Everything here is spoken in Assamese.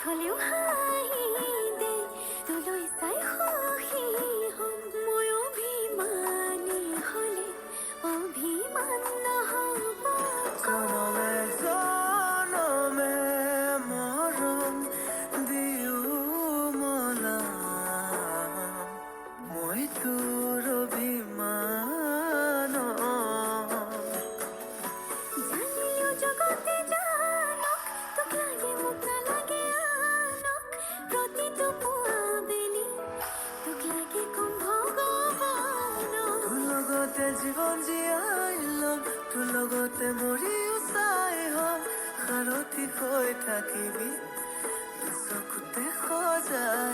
হলেও হাঁহি দে তোলৈ চাই সুখী হ'ম মই অভিমানী হলে অভিমান নহ'ব জনমে জনমে মৰম দিও মলাম মই তোৰ অভিমান জানিলেও জগতে জানক তোক লাগে মোক নালাগে আনক প্ৰতিটো পুৱা বেলি তোক লাগে কম ভগৱানক তোৰ লগতে জীৱন জীয়াই ল'ম তোৰ লগতে মৰিও চাই হ'ম সাৰথি হৈ থাকিবি চকুতে সজাই